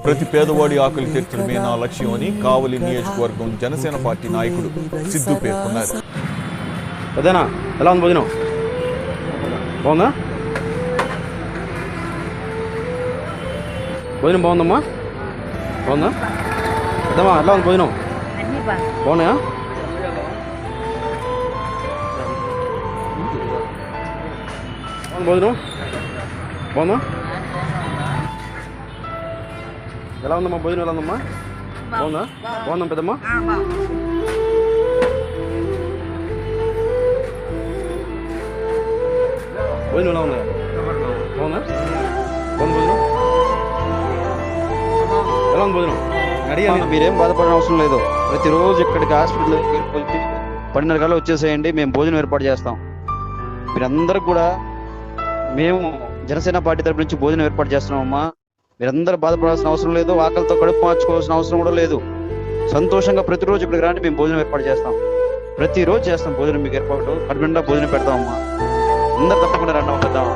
ప్రతి పేదవాడి ఆకలి తీర్చడమే నా లక్ష్యం అని కావలి నియోజకవర్గం జనసేన పార్టీ నాయకుడు సిద్ధు పేర్కొన్నారు. అదేనా ఎలా ఉంది భోజనం? బాగుందా? భోజనం బాగుందమ్మా? బాగుందా? అదేమ్మా ఎలా ఉంది భోజనం? బాగున్నాయా? భోజనం బాగుందా? ఎలా ఉందమ్మా భోజనం? ఎలా ఉందమ్మా? బాగుందా? బాగుందా పెద్దమ్మా? భోజనం ఎలా ఉందా? బాగుందా? బాగుంది భోజనం? ఎలా ఉంది భోజనం? అడిగాను. మీరేం బాధపడిన అవసరం లేదు. ప్రతిరోజు ఇక్కడికి హాస్పిటల్కి వచ్చి 12:30 కల్లా వచ్చేసేయండి. మేము భోజనం ఏర్పాటు చేస్తాం. మీరందరూ కూడా మేము జనసేన పార్టీ తరపు నుంచి భోజనం ఏర్పాటు చేస్తున్నామమ్మా. మీరందరూ బాధపడాల్సిన అవసరం లేదు. ఆకలితో కడుపు మార్చుకోవాల్సిన అవసరం కూడా లేదు. సంతోషంగా ప్రతిరోజు ఇక్కడికి రాండి. మేము భోజనం ఏర్పాటు చేస్తాం. ప్రతిరోజు చేస్తాం భోజనం మీకు ఏర్పాటు. కడుపు నిండా భోజనం పెడతామమ్మా. అందరు తప్పకుండా రండి పెద్దామా.